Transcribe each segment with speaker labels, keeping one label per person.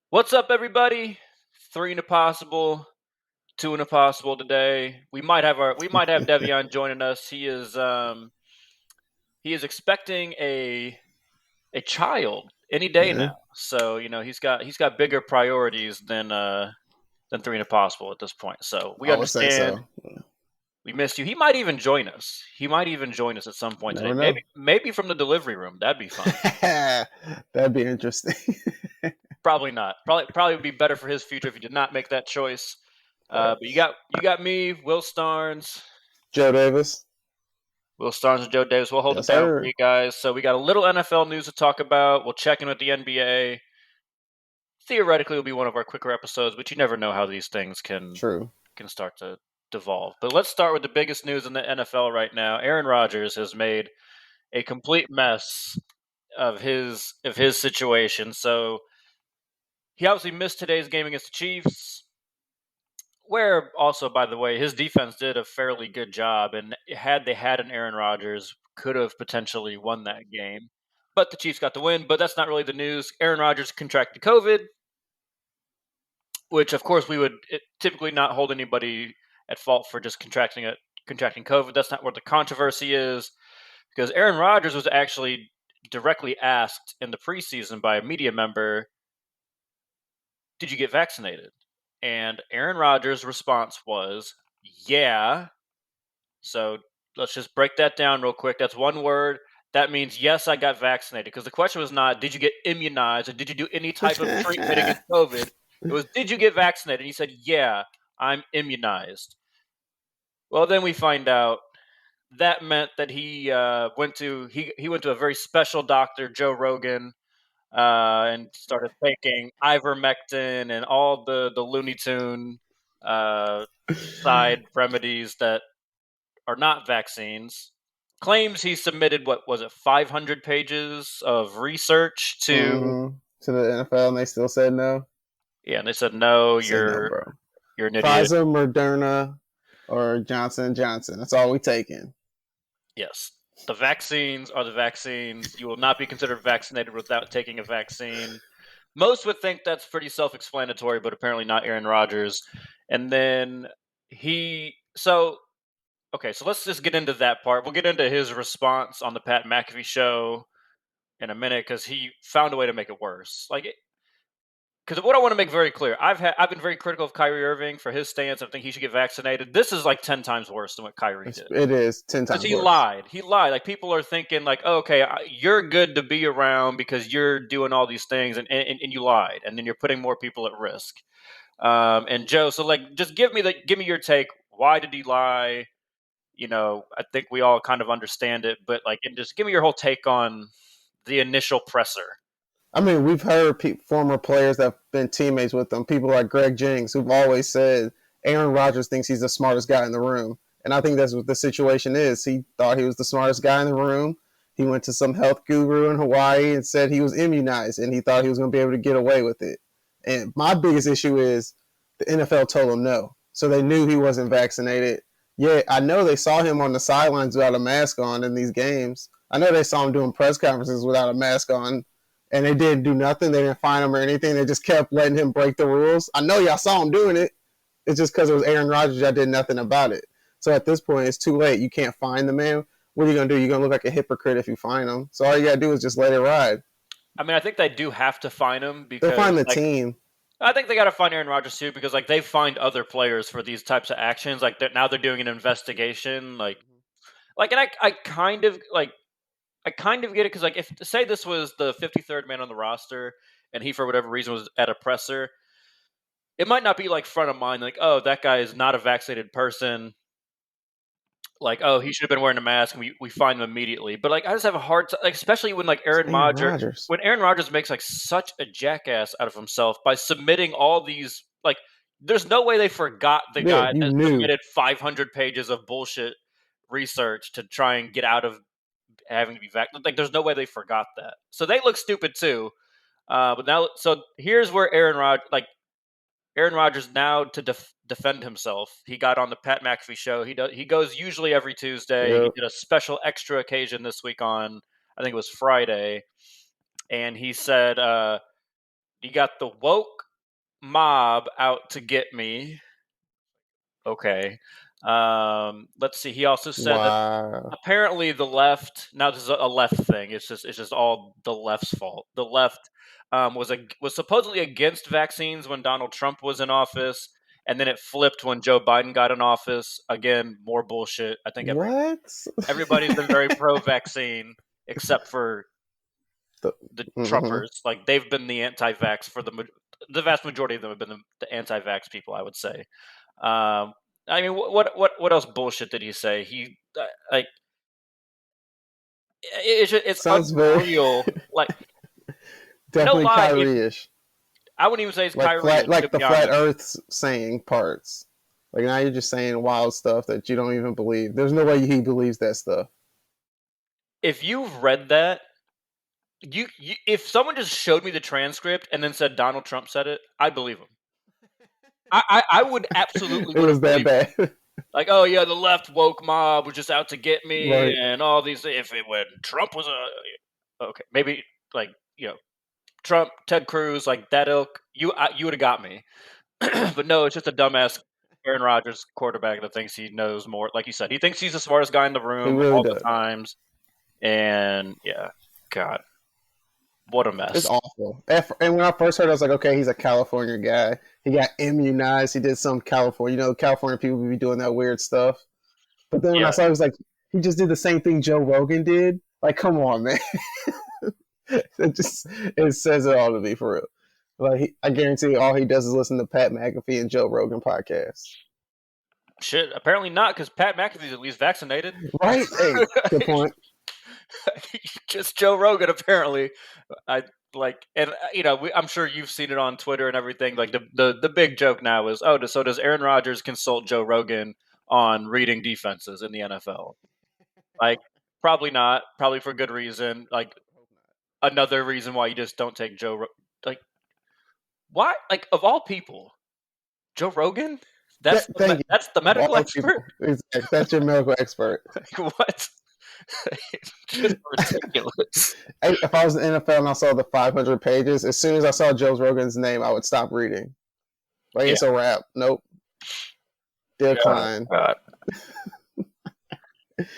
Speaker 1: What's up, everybody? Three in a possible, two in a possible today. We might have Devion joining us. He is expecting a child any day
Speaker 2: Yeah,
Speaker 1: now. So he's got bigger priorities than three in a possible at this point. So we
Speaker 2: I would say
Speaker 1: understand.
Speaker 2: so.
Speaker 1: We missed you. He might even join us. He might even join us at some point today.
Speaker 2: Never
Speaker 1: Maybe
Speaker 2: know.
Speaker 1: maybe from the delivery room. That'd be fun.
Speaker 2: That'd be interesting.
Speaker 1: Probably not. Probably would be better for his future if he did not make that choice. But you got me, Will Starnes,
Speaker 2: Joe Davis.
Speaker 1: Will Starnes and Joe Davis. We'll hold it
Speaker 2: Yes,
Speaker 1: down for
Speaker 2: sir.
Speaker 1: you guys. So we got a little NFL news to talk about. We'll check in with the NBA. Theoretically, it'll be one of our quicker episodes, but you never know how these things
Speaker 2: True.
Speaker 1: can start to devolve. But let's start with the biggest news in the NFL right now. Aaron Rodgers has made a complete mess of his situation. So he obviously missed today's game against the Chiefs. Where also, by the way, his defense did a fairly good job, and had they had an Aaron Rodgers, could have potentially won that game. But the Chiefs got the win. But that's not really the news. Aaron Rodgers contracted COVID, which of course we would typically not hold anybody at fault for just contracting COVID. That's not where the controversy is, because Aaron Rodgers was actually directly asked in the preseason by a media member, "Did you get vaccinated?" And Aaron Rodgers' response was, "Yeah." So let's just break that down real quick. That's one word. That means yes, I got vaccinated. Because the question was not did you get immunized or did you do any type of treatment against COVID. It was did you get vaccinated? And he said, "Yeah, I'm immunized." Well, then we find out that meant that he went to a very special doctor, Joe Rogan, and started taking ivermectin and all the Looney Tune uh, side remedies that are not vaccines. Claims he submitted, what was it, 500 pages of research to.
Speaker 2: To the NFL, and they still said no.
Speaker 1: Yeah, and they said no,
Speaker 2: Say no,
Speaker 1: you're
Speaker 2: bro.
Speaker 1: you're an idiot.
Speaker 2: Pfizer, Moderna, or Johnson and Johnson. That's all we taking.
Speaker 1: Yes, the vaccines are the vaccines. You will not be considered vaccinated without taking a vaccine. Most would think that's pretty self-explanatory, but apparently not Aaron Rodgers. And then he so okay, so let's just get into that part. We'll get into his response on the Pat McAfee show in a minute because he found a way to make it worse. Because what I want to make very clear, I've been very critical of Kyrie Irving for his stance. I think he should get vaccinated. This is like 10 times worse than what Kyrie did
Speaker 2: It is 10
Speaker 1: because
Speaker 2: times
Speaker 1: he
Speaker 2: worse.
Speaker 1: lied. He lied. Like people are thinking like, oh, okay, you're good to be around because you're doing all these things, and you lied, and then you're putting more people at risk. And Joe, so like, just give me your take. Why did he lie? I think we all kind of understand it, but like, and just give me your whole take on the initial presser.
Speaker 2: I mean, we've heard former players that have been teammates with them, people like Greg Jennings, who've always said Aaron Rodgers thinks he's the smartest guy in the room. And I think that's what the situation is. He thought he was the smartest guy in the room. He went to some health guru in Hawaii and said he was immunized, and he thought he was going to be able to get away with it. And my biggest issue is the NFL told him no. So they knew he wasn't vaccinated. Yeah, I know they saw him on the sidelines without a mask on in these games. I know they saw him doing press conferences without a mask on, and they didn't do nothing. They didn't fine him or anything. They just kept letting him break the rules. I know y'all saw him doing it. It's just because it was Aaron Rodgers. Y'all did nothing about it. So at this point, it's too late. You can't fine the man. What are you gonna do? You're gonna look like a hypocrite if you fine him. So all you gotta do is just let it ride.
Speaker 1: I mean, I think they do have to fine him
Speaker 2: They'll
Speaker 1: because,
Speaker 2: find the
Speaker 1: like,
Speaker 2: team.
Speaker 1: I think they got to fine Aaron Rodgers too because, like, they find other players for these types of actions. Like, now they're doing an investigation. And I kind of get it because, like, if say this was the 53rd man on the roster and he, for whatever reason, was at a presser, it might not be like front of mind. Like, oh, that guy is not a vaccinated person. Like, oh, he should have been wearing a mask, and we find him immediately. But like, I just have a hard time, like, especially when like
Speaker 2: It's
Speaker 1: Aaron
Speaker 2: Aaron
Speaker 1: Rodgers,
Speaker 2: Rodgers.
Speaker 1: when Aaron Rodgers makes like such a jackass out of himself by submitting all these like. There's no way they forgot the
Speaker 2: Yeah,
Speaker 1: guy
Speaker 2: you
Speaker 1: that
Speaker 2: knew.
Speaker 1: submitted 500 pages of bullshit research to try and get out of having to be vaccinated. Like, there's no way they forgot that. So they look stupid too. But now, so here's where Aaron Rodgers now to defend himself. He got on the Pat McAfee show. He goes usually every Tuesday. He
Speaker 2: Yep.
Speaker 1: did a special extra occasion this week on I think it was Friday, and he said, You got the woke mob out to get me. Okay. Let's see. He also said that
Speaker 2: Wow.
Speaker 1: apparently the left. Now this is a left thing. It's just all the left's fault. The left was supposedly against vaccines when Donald Trump was in office, and then it flipped when Joe Biden got in office. Again, more bullshit. I think
Speaker 2: What?
Speaker 1: everybody's been very pro-vaccine except for the
Speaker 2: Mhm.
Speaker 1: Trumpers. Like they've been the anti-vax for the vast majority of them have been the anti-vax people. I would say. Um, I mean, what else bullshit did he say? Like it's
Speaker 2: Sounds very
Speaker 1: unreal. Like no
Speaker 2: definitely
Speaker 1: lie,
Speaker 2: Kyrie-ish.
Speaker 1: I wouldn't even say it's
Speaker 2: Like
Speaker 1: Kyrie
Speaker 2: flat,
Speaker 1: to
Speaker 2: like the
Speaker 1: be
Speaker 2: flat
Speaker 1: honest.
Speaker 2: Earth saying parts. Like now you're just saying wild stuff that you don't even believe. There's no way he believes that stuff.
Speaker 1: If you've read that, if someone just showed me the transcript and then said Donald Trump said it, I believe him. I would absolutely
Speaker 2: It
Speaker 1: would
Speaker 2: was
Speaker 1: have
Speaker 2: that
Speaker 1: believed him.
Speaker 2: bad.
Speaker 1: Like, oh yeah, the left woke mob was just out to get me,
Speaker 2: Right.
Speaker 1: and all these. If it when Trump was okay, maybe like Trump, Ted Cruz, like that ilk, you would have got me. But no, it's just a dumbass Aaron Rodgers quarterback that thinks he knows more. Like you said, he thinks he's the smartest guy in the
Speaker 2: He
Speaker 1: room
Speaker 2: really
Speaker 1: all the
Speaker 2: does.
Speaker 1: times. And yeah, God, what a
Speaker 2: It's
Speaker 1: mess.
Speaker 2: awful. And when I first heard it, I was like, okay, he's a California guy. He got immunized. He did some California, California people be doing that weird stuff. But then when I
Speaker 1: Yeah,
Speaker 2: saw it was like, he just did the same thing Joe Rogan did. Like, come on, man. It says it all to me for real. I guarantee all he does is listen to Pat McAfee and Joe Rogan podcasts.
Speaker 1: shit. Apparently not, because Pat McAfee's at least vaccinated.
Speaker 2: Right? Hey, good point.
Speaker 1: Just Joe Rogan, apparently. I like, and I'm sure you've seen it on Twitter and everything. Like the big joke now is, oh, so does Aaron Rodgers consult Joe Rogan on reading defenses in the NFL? Like, probably not. Probably for good reason. Like another reason why you just don't take like why? Like of all people, Joe Rogan.
Speaker 2: Thank you.
Speaker 1: That's the
Speaker 2: Of
Speaker 1: medical
Speaker 2: all
Speaker 1: expert.
Speaker 2: people, exactly. That's your medical expert.
Speaker 1: Like, what? It's just ridiculous.
Speaker 2: If I was in the NFL and I saw the 500 pages, as soon as I saw Joe Rogan's name, I would stop reading. Like,
Speaker 1: Yeah.
Speaker 2: it's a wrap. Nope.
Speaker 1: Oh
Speaker 2: Decline.
Speaker 1: God.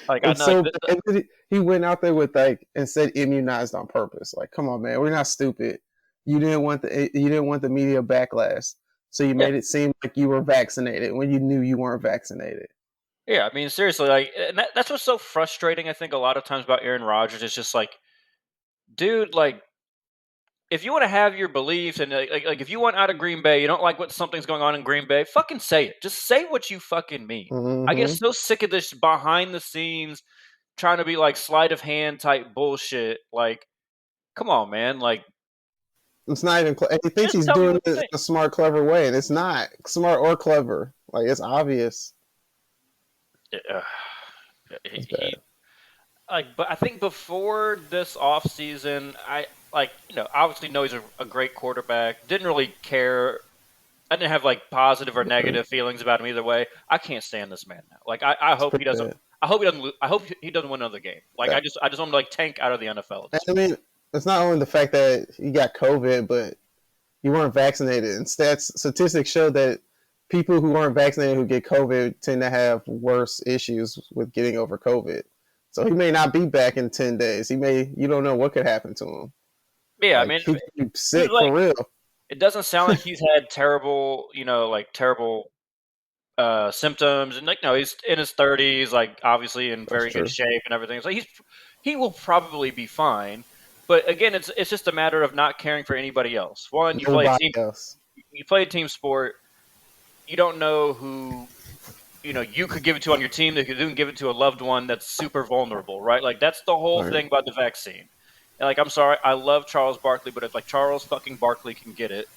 Speaker 1: Like I
Speaker 2: It's
Speaker 1: know. Like,
Speaker 2: so and he went out there with and said immunized on purpose. Like, come on, man, we're not stupid. You didn't want the media backlash, so you
Speaker 1: yeah,
Speaker 2: made it seem like you were vaccinated when you knew you weren't vaccinated.
Speaker 1: yeah. I mean, seriously, like, and that's what's so frustrating. I think a lot of times about Aaron Rodgers is just like, dude, like, if you want to have your beliefs and like if you want out of Green Bay, you don't like what something's going on in Green Bay, fucking say it. Just say what you fucking mean. I get
Speaker 2: Mm-hmm.
Speaker 1: so sick of this behind the scenes trying to be like sleight of hand type bullshit. Like, come on, man. Like,
Speaker 2: It's not even. And he thinks
Speaker 1: just
Speaker 2: he's
Speaker 1: tell me
Speaker 2: doing
Speaker 1: what you
Speaker 2: it in
Speaker 1: think.
Speaker 2: a smart, clever way, and it's not smart or clever. Like, it's obvious.
Speaker 1: Uh,
Speaker 2: It's
Speaker 1: he
Speaker 2: bad.
Speaker 1: like, but I think before this offseason, I like obviously know he's a great quarterback. Didn't really care. I didn't have like positive or negative feelings about him either way. I can't stand this man now. Like I
Speaker 2: It's
Speaker 1: hope he
Speaker 2: pretty
Speaker 1: doesn't.
Speaker 2: bad.
Speaker 1: I hope he doesn't. I hope he doesn't win another game. Like
Speaker 2: Yeah.
Speaker 1: I just want him to like tank out of the NFL at
Speaker 2: And
Speaker 1: this
Speaker 2: I
Speaker 1: point.
Speaker 2: mean, it's not only the fact that you got COVID, but you weren't vaccinated. And statistics show that people who weren't vaccinated who get COVID tend to have worse issues with getting over COVID. So he may not be back in 10 days. You don't know what could happen to him.
Speaker 1: Yeah, I
Speaker 2: Like,
Speaker 1: mean,
Speaker 2: he could be
Speaker 1: he's
Speaker 2: sick
Speaker 1: like
Speaker 2: for real.
Speaker 1: it doesn't sound like he's had terrible, like terrible symptoms, and like no, he's in his 30s, like obviously in
Speaker 2: That's
Speaker 1: very good
Speaker 2: true.
Speaker 1: shape and everything. So he will probably be fine. But again, it's just a matter of not caring for anybody else. One,
Speaker 2: Nobody else.
Speaker 1: you play a team sport. You don't know who you could give it to on your team. That could even give it to a loved one that's super vulnerable, right? Like that's the whole
Speaker 2: All right.
Speaker 1: thing about the vaccine. And like I'm sorry, I love Charles Barkley, but if like Charles fucking Barkley can get it,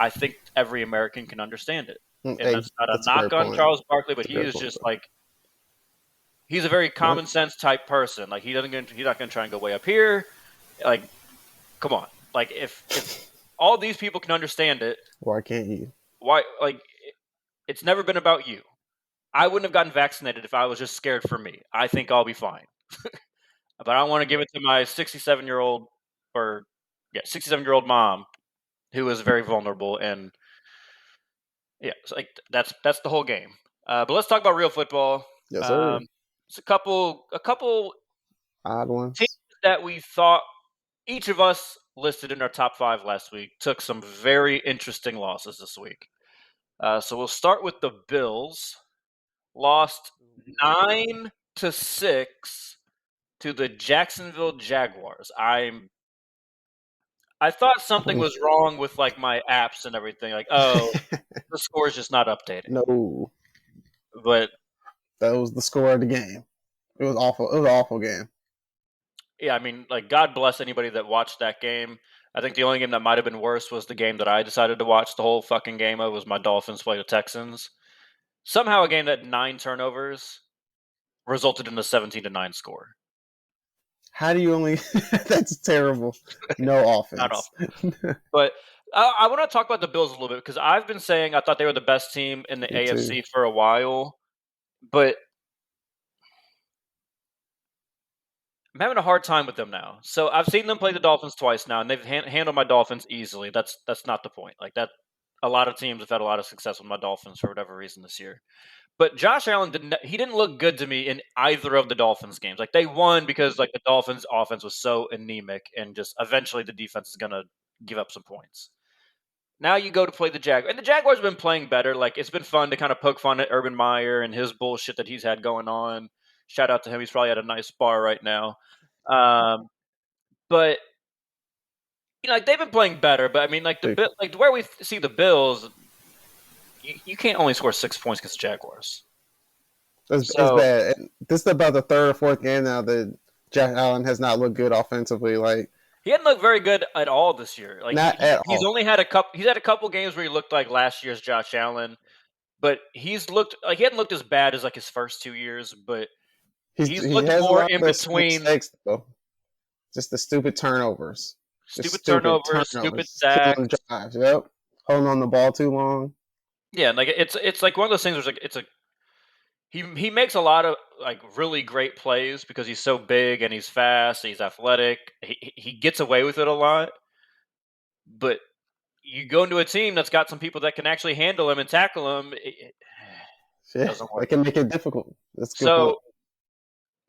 Speaker 1: I think every American can understand it. And
Speaker 2: Hey,
Speaker 1: that's not a
Speaker 2: that's a
Speaker 1: knock
Speaker 2: great
Speaker 1: on
Speaker 2: point.
Speaker 1: Charles Barkley, but
Speaker 2: That's a
Speaker 1: he
Speaker 2: great
Speaker 1: is
Speaker 2: point,
Speaker 1: just
Speaker 2: bro.
Speaker 1: like he's a very
Speaker 2: Yep.
Speaker 1: common sense type person. Like he's not gonna try and go way up here. Like, come on. Like if all these people can understand it,
Speaker 2: Why can't you?
Speaker 1: why like it's never been about you. I wouldn't have gotten vaccinated if I was just scared for me. I think I'll be fine. But I don't want to give it to my 67-year-old or 67-year-old mom who is very vulnerable, and yeah, it's like that's the whole game. But let's talk about real football.
Speaker 2: Yes, sir.
Speaker 1: It's a couple
Speaker 2: Odd
Speaker 1: teams
Speaker 2: ones.
Speaker 1: that we thought each of us listed in our top five last week took some very interesting losses this week. So we'll start with the Bills. Lost 9-6 to the Jacksonville Jaguars. I thought something was wrong with like my apps and everything. Like, oh, the score is just not updating.
Speaker 2: No,
Speaker 1: But
Speaker 2: that was the score of the game. It was awful. It was an awful game.
Speaker 1: yeah, I mean, like, God bless anybody that watched that game. I think the only game that might have been worse was the game that I decided to watch the whole fucking game of was my Dolphins play the Texans. Somehow, a game that had 9 turnovers resulted in a 17-9 score.
Speaker 2: How do you only? That's terrible. No
Speaker 1: Not
Speaker 2: offense.
Speaker 1: But I want to talk about the Bills a little bit because I've been saying I thought they were the best team in the
Speaker 2: Me too.
Speaker 1: AFC for a while, but I'm having a hard time with them now. So I've seen them play the Dolphins twice now, and they've handled my Dolphins easily. That's not the point. Like that, a lot of teams have had a lot of success with my Dolphins for whatever reason this year. But Josh Allen didn't look good to me in either of the Dolphins games. Like they won because like the Dolphins offense was so anemic, and just eventually the defense is gonna give up some points. Now you go to play the Jaguars, and the Jaguars have been playing better. Like it's been fun to kind of poke fun at Urban Meyer and his bullshit that he's had going on. Shout out to him; he's probably at a nice bar right now. Um, but like they've been playing better. But I mean, like like where we see the Bills, you can't only score 6 points against the Jaguars.
Speaker 2: It's
Speaker 1: So
Speaker 2: bad. This is about the third or fourth game now that Jack Allen has not looked good offensively. Like
Speaker 1: he hadn't looked very good at all this year. Like
Speaker 2: not at
Speaker 1: he's
Speaker 2: all.
Speaker 1: only had a couple. He's had a couple games where he looked like last year's Josh Allen, but he's looked like he hadn't looked as bad as like his first 2 years, but he's
Speaker 2: He
Speaker 1: looked
Speaker 2: has a
Speaker 1: more
Speaker 2: lot
Speaker 1: in
Speaker 2: of those
Speaker 1: between
Speaker 2: mistakes though. Just the stupid turnovers. Just
Speaker 1: stupid
Speaker 2: stupid
Speaker 1: turnovers, stupid
Speaker 2: turnovers. Killing
Speaker 1: sacks.
Speaker 2: drives. Yep. Holding on the ball too long.
Speaker 1: Yeah, like it's like one of those things where it's like it's a he makes a lot of like really great plays because he's so big and he's fast, he's athletic. He gets away with it a lot, but you go into a team that's got some people that can actually handle him and tackle him, it
Speaker 2: Yeah,
Speaker 1: doesn't
Speaker 2: they
Speaker 1: work.
Speaker 2: can make it difficult. That's a good point.
Speaker 1: So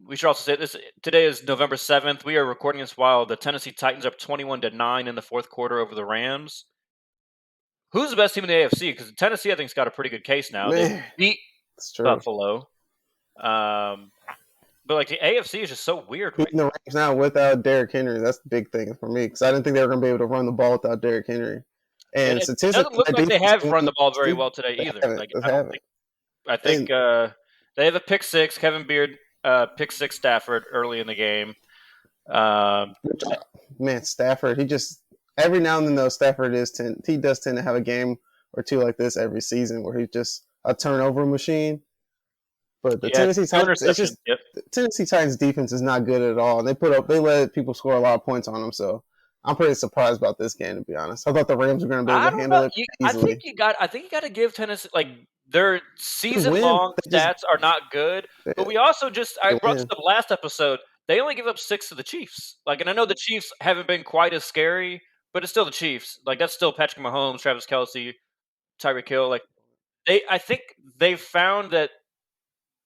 Speaker 1: we should also say this. Today is November 7th. We are recording this while the Tennessee Titans are up 21-9 in the fourth quarter over the Rams. Who's the best team in the AFC? Because Tennessee, I think, has got a pretty good case now. They
Speaker 2: Man,
Speaker 1: beat
Speaker 2: it's true.
Speaker 1: Buffalo, but like the AFC is just so weird right
Speaker 2: Beating the Rams now without Derrick Henry, that's the big thing for me because I didn't think they were going to be able to run the ball without Derrick Henry.
Speaker 1: now, and
Speaker 2: And
Speaker 1: it doesn't
Speaker 2: statistically,
Speaker 1: look
Speaker 2: their
Speaker 1: like they
Speaker 2: defense
Speaker 1: have
Speaker 2: won
Speaker 1: run
Speaker 2: the
Speaker 1: the ball very
Speaker 2: NFC.
Speaker 1: well today
Speaker 2: They
Speaker 1: either.
Speaker 2: haven't.
Speaker 1: Like
Speaker 2: They haven't.
Speaker 1: I think
Speaker 2: And
Speaker 1: they have a pick six. Kevin Beard pick six Stafford early in the game. Um,
Speaker 2: man, Stafford, he just every now and then though he does tend to have a game or two like this every season where he's just a turnover machine. But the
Speaker 1: he had
Speaker 2: Tennessee
Speaker 1: two
Speaker 2: Titans, it's
Speaker 1: interceptions.
Speaker 2: just
Speaker 1: Yep.
Speaker 2: the Tennessee Titans defense is not good at all. They let people score a lot of points on them. So I'm pretty surprised about this game to be honest. I thought the Rams were going to be able
Speaker 1: I
Speaker 2: to
Speaker 1: don't
Speaker 2: handle
Speaker 1: know.
Speaker 2: it
Speaker 1: I think
Speaker 2: easily.
Speaker 1: you got. I think you got to give Tennessee like their
Speaker 2: They win.
Speaker 1: season-long stats are not good, but we also just I
Speaker 2: They
Speaker 1: brought this
Speaker 2: win.
Speaker 1: up last episode. They only give up 6 to the Chiefs. Like, and I know the Chiefs haven't been quite as scary, but it's still the Chiefs. Like, that's still Patrick Mahomes, Travis Kelsey, Tyreek Hill. Like, I think they've found that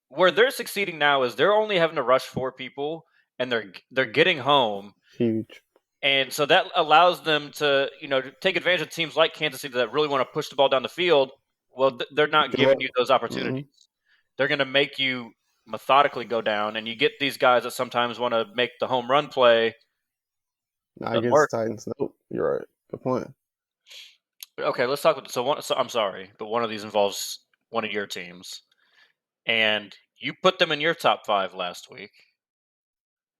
Speaker 1: where they're succeeding now is they're only having to rush 4 people, and they're getting home.
Speaker 2: Huge.
Speaker 1: And so that allows them to, take advantage of teams like Kansas City that really want to push the ball down the field. Well, they're not
Speaker 2: Give up.
Speaker 1: giving you those opportunities. They're going to make you methodically go down, and you get these guys that sometimes want to make the home run play.
Speaker 2: Not
Speaker 1: Doesn't
Speaker 2: against
Speaker 1: work.
Speaker 2: the Titans. Nope. You're right. Good point.
Speaker 1: Okay, let's talk. So I'm sorry, but one of these involves one of your teams, and you put them in your top 5 last week.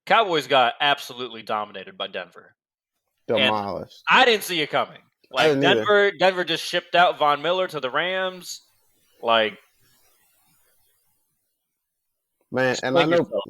Speaker 1: Cowboys got absolutely dominated by Denver, and
Speaker 2: Demolished.
Speaker 1: I didn't see it coming.
Speaker 2: I
Speaker 1: Like
Speaker 2: didn't either.
Speaker 1: Denver just shipped out Von Miller to the Rams. Like,
Speaker 2: Man, and
Speaker 1: explain yourself.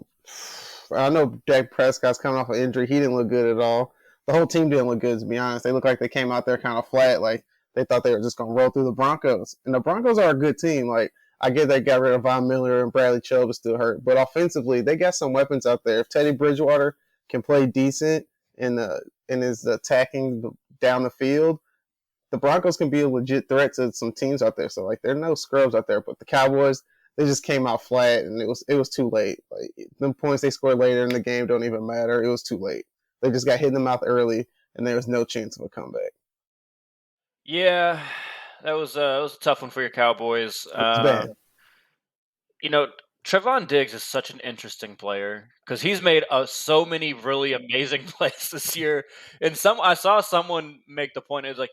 Speaker 2: I know Dak Prescott's coming off an injury. He didn't look good at all. The whole team didn't look good, to be honest. They looked like they came out there kind of flat, like they thought they were just going to roll through the Broncos. And the Broncos are a good team. Like, I get they got rid of Von Miller and Bradley Chubb is still hurt, but offensively, they got some weapons out there. If Teddy Bridgewater can play decent and is attacking down the field, the Broncos can be a legit threat to some teams out there. So like, there are no scrubs out there. But the Cowboys, they just came out flat, and it was too late. Like, them points they scored later in the game don't even matter. It was too late. They just got hit in the mouth early, and there was no chance of a comeback.
Speaker 1: Yeah, that was a tough one for your Cowboys.
Speaker 2: It was bad.
Speaker 1: You know, Trevon Diggs is such an interesting player because he's made so many really amazing plays this year. And I saw someone make the point. It was like,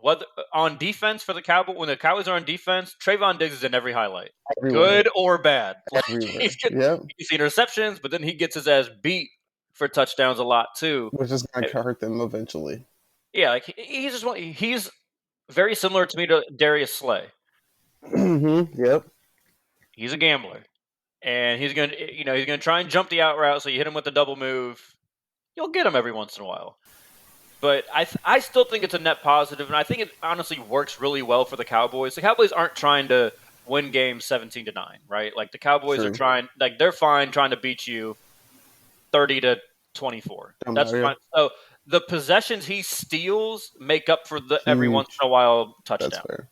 Speaker 1: whether on defense for the Cowboys, when the Cowboys are on defense, Trevon Diggs is in every highlight,
Speaker 2: Everywhere.
Speaker 1: good or bad. Like,
Speaker 2: Everywhere. Yep.
Speaker 1: he's interceptions, but then he gets his ass beat for touchdowns a lot too.
Speaker 2: Which is going to hurt them eventually.
Speaker 1: Yeah, like he's just he's very similar to me to Darius Slay.
Speaker 2: Yep.
Speaker 1: He's a gambler, and he's gonna try and jump the out route. So you hit him with the double move, you'll get him every once in a while. But I still think it's a net positive, and I think it honestly works really well for the Cowboys. The Cowboys aren't trying to win games 17-9, right? Like the Cowboys are trying, like they're fine trying to beat you 30-24. That's fine. So the possessions he steals make up for the every once in a while touchdown.
Speaker 2: That's fair.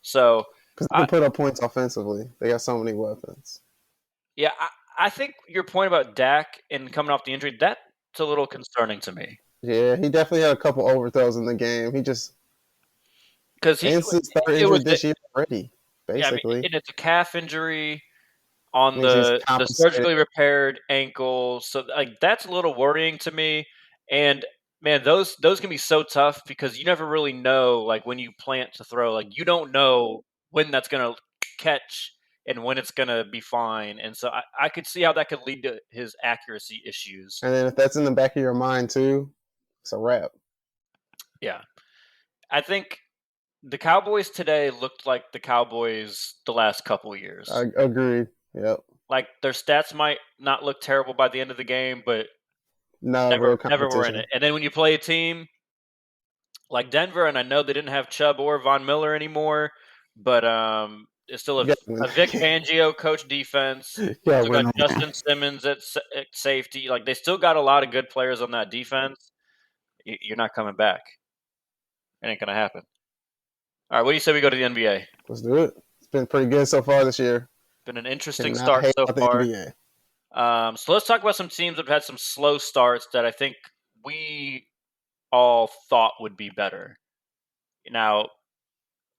Speaker 1: So
Speaker 2: because they can put up points offensively, they got so many weapons.
Speaker 1: Yeah, I think your point about Dak and coming off the injury, that's a little concerning to me.
Speaker 2: Yeah, he definitely had a couple overthrows in the game. He just
Speaker 1: because
Speaker 2: his third injury this year already, basically.
Speaker 1: Yeah, and it's a calf injury on the surgically repaired ankle, so like that's a little worrying to me. And man, those can be so tough because you never really know, like when you plant to throw, like you don't know when that's going to catch and when it's going to be fine. And so I could see how that could lead to his accuracy issues.
Speaker 2: And then if that's in the back of your mind too, it's a wrap.
Speaker 1: Yeah. I think the Cowboys today looked like the Cowboys the last couple of years.
Speaker 2: I agree. Yep.
Speaker 1: Like their stats might not look terrible by the end of the game, but
Speaker 2: never
Speaker 1: were in it. And then when you play a team like Denver, and I know they didn't have Chubb or Von Miller anymore, but it's still a Vic Fangio coach defense. Still got Justin Simmons at safety. Like they still got a lot of good players on that defense. You're not coming back. It ain't gonna happen. All right, what do you say we go to the NBA?
Speaker 2: Let's do it. It's been pretty good so far this year.
Speaker 1: Been an interesting start so far. So let's talk about some teams that have had some slow starts that I think we all thought would be better. Now,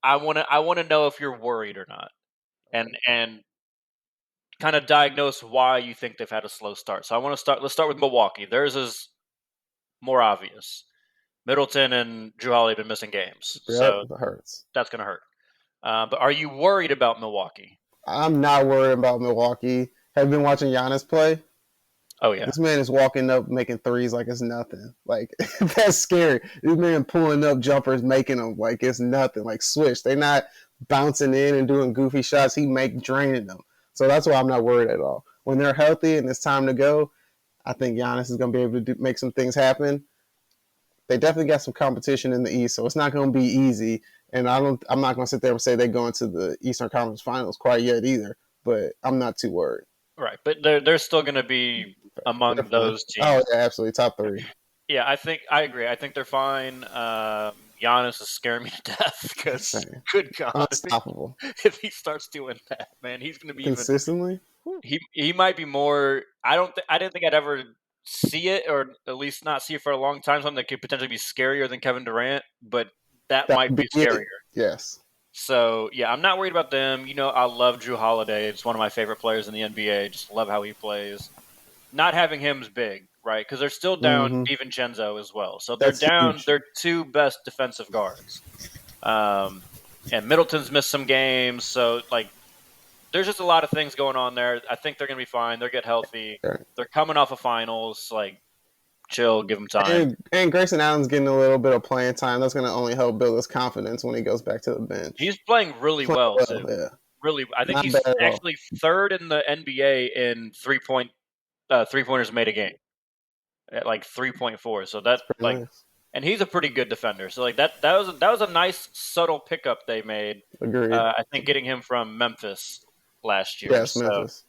Speaker 1: I want to know if you're worried or not, and kind of diagnose why you think they've had a slow start. So let's start with Milwaukee. Theirs is more obvious. Middleton and Jrue Holiday have been missing games, so
Speaker 2: that hurts.
Speaker 1: That's going to hurt. But are you worried about Milwaukee?
Speaker 2: I'm not worried about Milwaukee. Have you been watching Giannis play?
Speaker 1: Oh, yeah.
Speaker 2: This man is walking up, making threes like it's nothing. Like, that's scary. This man pulling up jumpers, making them like it's nothing. Like, swish. They're not bouncing in and doing goofy shots. He draining them. So that's why I'm not worried at all. When they're healthy and it's time to go, I think Giannis is going to be able to make some things happen. They definitely got some competition in the East, so it's not going to be easy. And I'm not going to sit there and say they're going to the Eastern Conference Finals quite yet either. But I'm not too worried.
Speaker 1: Right, but they're still going to be among those teams.
Speaker 2: Oh, yeah, absolutely. Top three.
Speaker 1: Yeah, I agree. I think they're fine. Giannis is scaring me to death because, good God,
Speaker 2: unstoppable.
Speaker 1: If he starts doing that, man, he's going to be
Speaker 2: consistently.
Speaker 1: He might be more. I didn't think I'd ever see it, or at least not see it for a long time. Something that could potentially be scarier than Kevin Durant, but that might be scarier.
Speaker 2: Yes.
Speaker 1: So, yeah, I'm not worried about them. You know, I love Jrue Holiday. It's one of my favorite players in the NBA. Just love how he plays. Not having him is big, right? Because they're still down DiVincenzo as well. So they're down their two best defensive guards. And Middleton's missed some games. So, like, there's just a lot of things going on there. I think they're going to be fine. They'll get healthy. They're coming off of finals. Like, chill, give him time.
Speaker 2: And Grayson Allen's getting a little bit of playing time. That's going to only help build his confidence when he goes back to the bench.
Speaker 1: He's playing really well, too.
Speaker 2: Yeah.
Speaker 1: Really, I think he's actually third in the NBA in three-pointers made a game at like 3.4. So that's like, nice. And he's a pretty good defender. So like that was a nice subtle pickup they made.
Speaker 2: Agreed.
Speaker 1: I think getting him from Memphis last year.
Speaker 2: Yes, Memphis.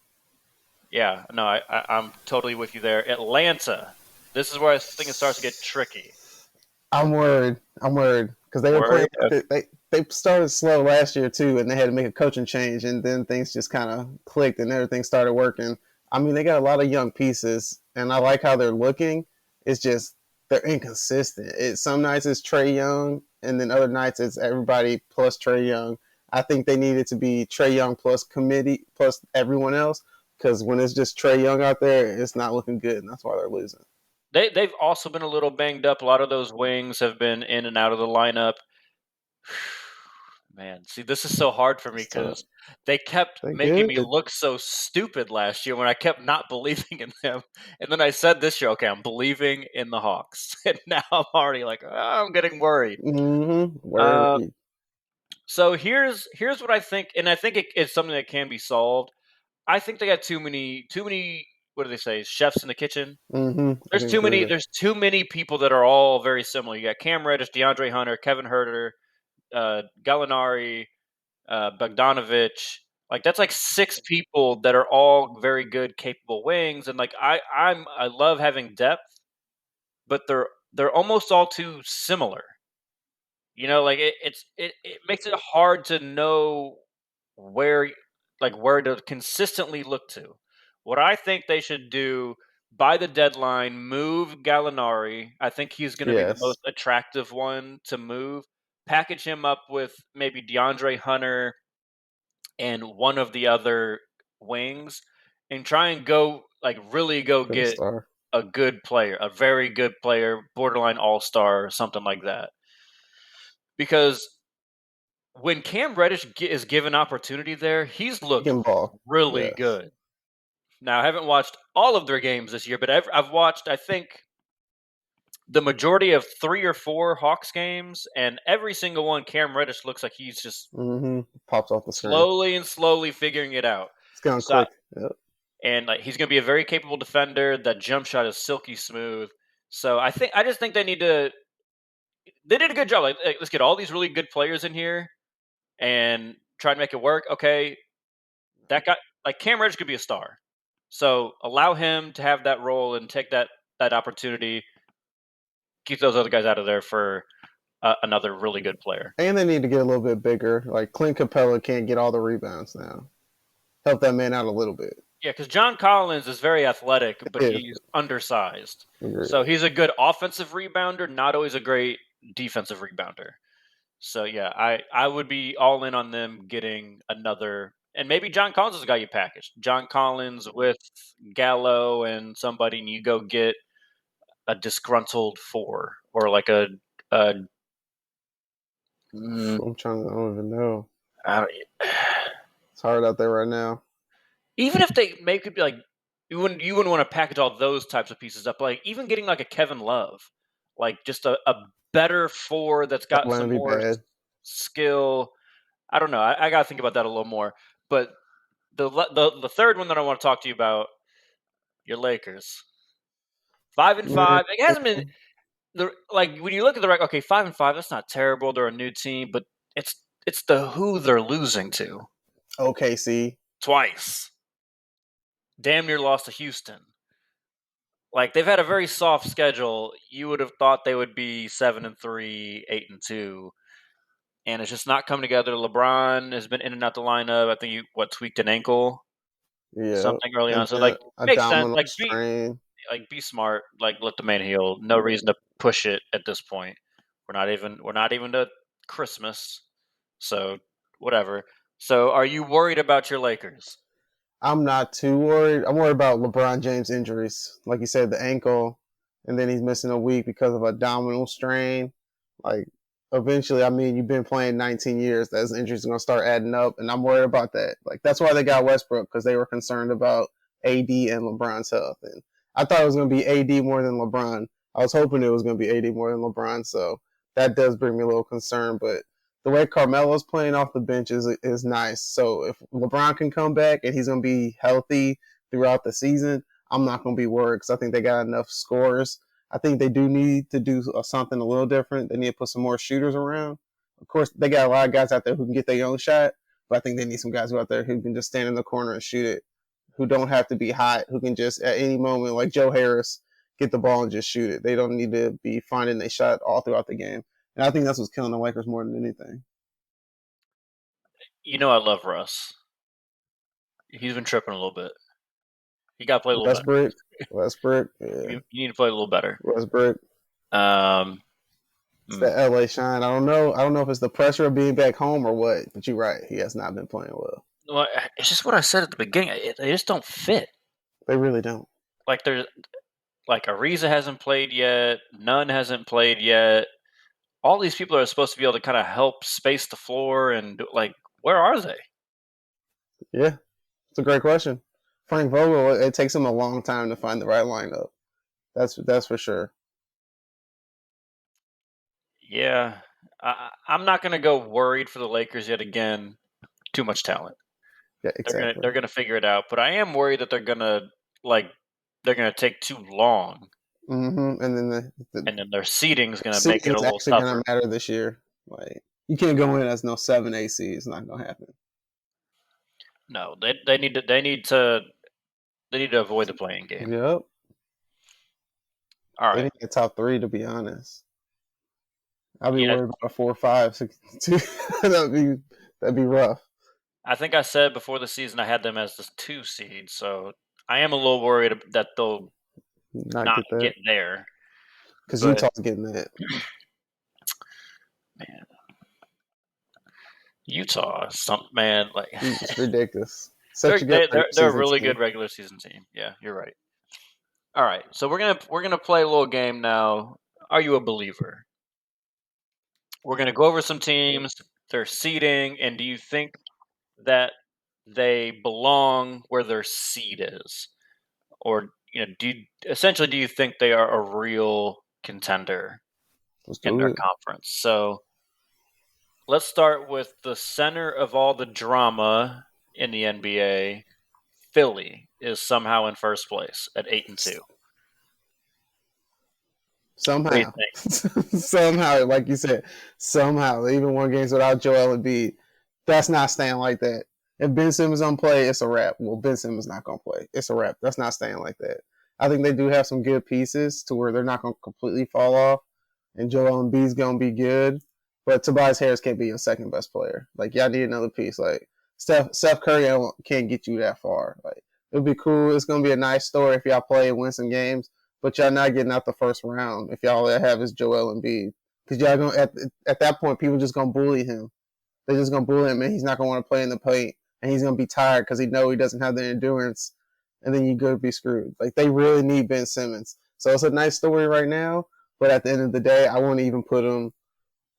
Speaker 1: Yeah, no, I'm totally with you there. Atlanta. This is where I think it starts to get tricky.
Speaker 2: I'm worried because because they were playing.
Speaker 1: Worried? Okay.
Speaker 2: They started slow last year too, and they had to make a coaching change, and then things just kind of clicked, and everything started working. I mean, they got a lot of young pieces, and I like how they're looking. It's just they're inconsistent. Some nights it's Trey Young, and then other nights it's everybody plus Trey Young. I think they needed to be Trey Young plus committee plus everyone else, because when it's just Trey Young out there, it's not looking good, and that's why they're losing.
Speaker 1: They've also been a little banged up. A lot of those wings have been in and out of the lineup. Man, see, this is so hard for me
Speaker 2: It's tough.
Speaker 1: because they kept
Speaker 2: They
Speaker 1: making me
Speaker 2: good.
Speaker 1: look so stupid last year when I kept not believing in them. And then I said this year, okay, I'm believing in the Hawks. And now I'm already like, oh, I'm getting worried.
Speaker 2: Mm-hmm.
Speaker 1: Um,
Speaker 2: Worried.
Speaker 1: so here's what I think, and I think it's something that can be solved. I think they got too many. What do they say? Chefs in the kitchen.
Speaker 2: Mm-hmm. I
Speaker 1: There's
Speaker 2: can
Speaker 1: too
Speaker 2: agree
Speaker 1: many.
Speaker 2: there.
Speaker 1: There's too many people that are all very similar. You got Cam Reddish, DeAndre Hunter, Kevin Herter, Gallinari, Bogdanovich. Like that's like six people that are all very good, capable wings, and like I love having depth, but they're almost all too similar. Like it makes it hard to know where where to consistently look to. What I think they should do by the deadline, move Gallinari. I think he's going to be the
Speaker 2: Yes.
Speaker 1: most attractive one to move. Package him up with maybe DeAndre Hunter and one of the other wings, and try and go really go
Speaker 2: Get a
Speaker 1: get
Speaker 2: star.
Speaker 1: a good player, a very good player, borderline all star, something like that. Because when Cam Reddish is given opportunity there, he's
Speaker 2: He
Speaker 1: looked
Speaker 2: can ball.
Speaker 1: really
Speaker 2: Yes.
Speaker 1: good. Now, I haven't watched all of their games this year, but I've watched, I think, the majority of 3 or 4 Hawks games, and every single one, Cam Reddish looks like he's just
Speaker 2: Mm-hmm. Pops off the screen.
Speaker 1: slowly and slowly figuring it out.
Speaker 2: It's gone
Speaker 1: So,
Speaker 2: quick. Yep.
Speaker 1: and like he's going to be a very capable defender. That jump shot is silky smooth. So I just think they need to. They did a good job. Let's get all these really good players in here and try to make it work. Okay, that guy, like Cam Reddish, could be a star. So allow him to have that role and take that opportunity. Keep those other guys out of there for another really good player.
Speaker 2: And they need to get a little bit bigger. Like Clint Capella can't get all the rebounds now. Help that man out a little bit.
Speaker 1: Yeah, because John Collins is very athletic, but
Speaker 2: Yeah.
Speaker 1: he's undersized.
Speaker 2: Agree.
Speaker 1: So he's a good offensive rebounder, not always a great defensive rebounder. So yeah, I would be all in on them getting another, and maybe John Collins is the guy you package. John Collins with Gallo and somebody, and you go get a disgruntled 4 or like a mm,
Speaker 2: I'm trying. I don't even know.
Speaker 1: I don't-
Speaker 2: It's hard out there right now.
Speaker 1: even if they make it be like you wouldn't want to package all those types of pieces up. Like even getting like a Kevin Love, like just a better 4 that's
Speaker 2: That
Speaker 1: got some
Speaker 2: wouldn't be
Speaker 1: more
Speaker 2: bad.
Speaker 1: skill. I don't know. I got to think about that a little more. But the third one that I want to talk to you about, your Lakers, 5-5. It hasn't been like when you look at the record. Okay, 5-5. That's not terrible. They're a new team, but it's the who they're losing to
Speaker 2: OKC.
Speaker 1: twice. Damn near lost to Houston. Like they've had a very soft schedule. You would have thought they would be 7-3, 8-2, and it's just not coming together. LeBron has been in and out the lineup. I think he tweaked an ankle,
Speaker 2: Yeah.
Speaker 1: something early on.
Speaker 2: And
Speaker 1: So
Speaker 2: then
Speaker 1: like makes sense.
Speaker 2: abdominal strain.
Speaker 1: Be smart. Like let the man heal. No reason to push it at this point. We're not even to Christmas. So whatever. So are you worried about your Lakers?
Speaker 2: I'm not too worried. I'm worried about LeBron James injuries. Like you said, the ankle, and then he's missing a week because of abdominal strain. Like, eventually, I mean, you've been playing 19 years. Those injuries are going to start adding up, and I'm worried about that. Like, that's why they got Westbrook, because they were concerned about AD and LeBron's health. And I thought it was going to be AD more than LeBron. I was hoping it was going to be AD more than LeBron. So that does bring me a little concern. But the way Carmelo's playing off the bench is nice. So if LeBron can come back and he's going to be healthy throughout the season, I'm not going to be worried because I think they got enough scores. I think they do need to do something a little different. They need to put some more shooters around. Of course, they got a lot of guys out there who can get their own shot, but I think they need some guys out there who can just stand in the corner and shoot it, who don't have to be hot, who can just at any moment, like Joe Harris, get the ball and just shoot it. They don't need to be finding a shot all throughout the game. And I think that's what's killing the Lakers more than anything.
Speaker 1: I love Russ. He's been tripping a little bit. He got to play a little better.
Speaker 2: Westbrook,
Speaker 1: You
Speaker 2: yeah,
Speaker 1: need to play a little better.
Speaker 2: Westbrook.
Speaker 1: Um,
Speaker 2: It's that LA shine. I don't know. I don't know if it's the pressure of being back home or what. But you're right. He has not been playing well.
Speaker 1: well, it's just what I said at the beginning. They just don't fit.
Speaker 2: They really don't.
Speaker 1: Like there's like Ariza hasn't played yet. Nunn hasn't played yet. All these people are supposed to be able to kind of help space the floor and where are they?
Speaker 2: Yeah, it's a great question. Frank Vogel. It takes him a long time to find the right lineup. That's for sure.
Speaker 1: Yeah, I'm not going to go worried for the Lakers yet again. Too much talent.
Speaker 2: Yeah, exactly.
Speaker 1: They're gonna figure it out. But I am worried that like they're gonna take too long,
Speaker 2: And then
Speaker 1: and then their seeding is gonna make it a
Speaker 2: season's
Speaker 1: little
Speaker 2: actually going
Speaker 1: tougher.
Speaker 2: to matter this year. Like you can't go in as no 7 AC. It's not going to happen.
Speaker 1: No, they need to avoid the playing game.
Speaker 2: Yep.
Speaker 1: All
Speaker 2: They
Speaker 1: right.
Speaker 2: need the top three, to be honest. I'd be
Speaker 1: Yeah,
Speaker 2: worried about a 4, 5, 6, 2. that'd be rough.
Speaker 1: I think I said before the season I had them as the 2 seed, so I am a little worried that they'll
Speaker 2: Not
Speaker 1: not
Speaker 2: get that
Speaker 1: get there.
Speaker 2: because
Speaker 1: But
Speaker 2: Utah's getting that.
Speaker 1: man, Utah, man, like
Speaker 2: It's ridiculous. Such
Speaker 1: they're
Speaker 2: a good
Speaker 1: they, they're
Speaker 2: regular
Speaker 1: they're a
Speaker 2: season
Speaker 1: really
Speaker 2: team.
Speaker 1: good regular season team. Yeah, you're right. All right, so we're gonna play a little game now. Are you a believer? We're going to go over some teams, their seeding, and do you think that they belong where their seed is, or do you think they are a real contender
Speaker 2: Let's
Speaker 1: in
Speaker 2: do
Speaker 1: their
Speaker 2: it.
Speaker 1: conference? So let's start with the center of all the drama in the NBA. Philly is somehow in first place at 8-2. What do you
Speaker 2: Somehow,
Speaker 1: think?
Speaker 2: somehow, like you said, somehow they even won games without Joel Embiid. That's not staying like that. If Ben Simmons don't play, it's a wrap. Well, Ben Simmons not gonna play. It's a wrap. That's not staying like that. I think they do have some good pieces to where they're not gonna completely fall off, and Joel Embiid's gonna be good. But Tobias Harris can't be your second best player. Like y'all need another piece. Like Steph Curry can't get you that far. Like it'll be cool. It's gonna be a nice story if y'all play and win some games. But y'all not getting out the first round if y'all have is Joel Embiid. Because y'all gonna at that point people just gonna bully him. They're just gonna bully him, and he's not gonna want to play in the paint, and he's gonna be tired because he know he doesn't have the endurance, and then you go be screwed. Like they really need Ben Simmons, so it's a nice story right now. But at the end of the day, I wouldn't even put him.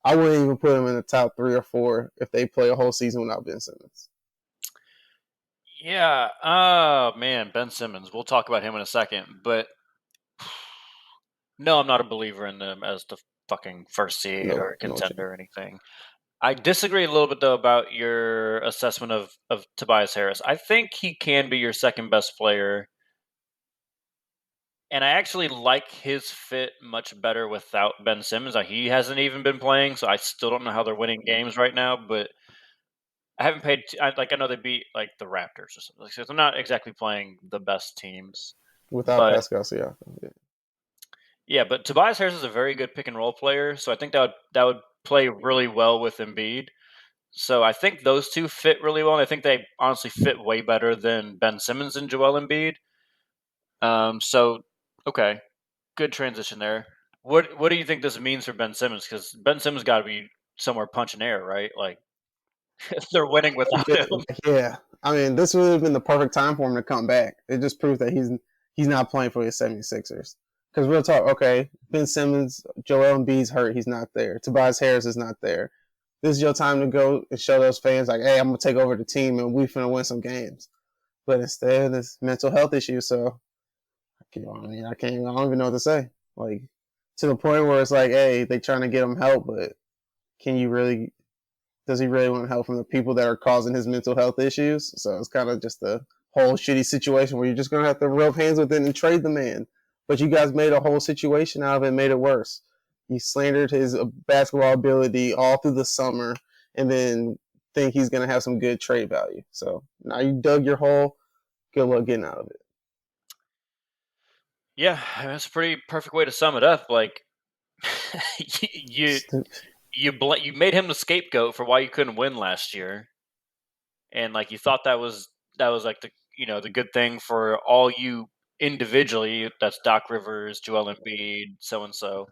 Speaker 2: I wouldn't even put him in the top 3 or 4 if they play a whole season without Ben Simmons.
Speaker 1: Yeah. Oh man, Ben Simmons. We'll talk about him in a second, but no, I'm not a believer in them as the fucking first seed
Speaker 2: No,
Speaker 1: or
Speaker 2: no chance.
Speaker 1: contender or anything. I disagree a little bit though about your assessment of Tobias Harris. I think he can be your second best player, and I actually like his fit much better without Ben Simmons. He hasn't even been playing, so I still don't know how they're winning games right now. But I haven't paid. I know they beat like the Raptors or something. So they're not exactly playing the best teams,
Speaker 2: Without
Speaker 1: but
Speaker 2: Pascal Siakam. Yeah.
Speaker 1: yeah. But Tobias Harris is a very good pick and roll player, so I think that would play really well with Embiid. So I think those two fit really well. And I think they honestly fit way better than Ben Simmons and Joel Embiid. So okay, good transition there. What do you think this means for Ben Simmons? Because Ben Simmons got to be somewhere punching air, right? Like they're winning without him.
Speaker 2: Yeah. I mean, this would have been the perfect time for him to come back. It just proves that he's not playing for his 76ers. Because real talk, okay, Ben Simmons, Joel Embiid's hurt. He's not there. Tobias Harris is not there. This is your time to go and show those fans, like, hey, I'm going to take over the team and we finna win some games. But instead, it's mental health issues. So, I don't even know what to say. Like, to the point where it's like, hey, they trying to get him help, but can you really does he really want help from the people that are causing his mental health issues? So it's kind of just a whole shitty situation where you're just gonna have to rub hands with it and trade the man. But you guys made a whole situation out of it and made it worse. You slandered his basketball ability all through the summer, and then think he's gonna have some good trade value. So now you dug your hole. Good luck getting out of it.
Speaker 1: Yeah, that's a pretty perfect way to sum it up. Like you you made him the scapegoat for why you couldn't win last year, and like you thought that was like the good thing for all you individually. That's Doc Rivers, Joel Embiid, so and so.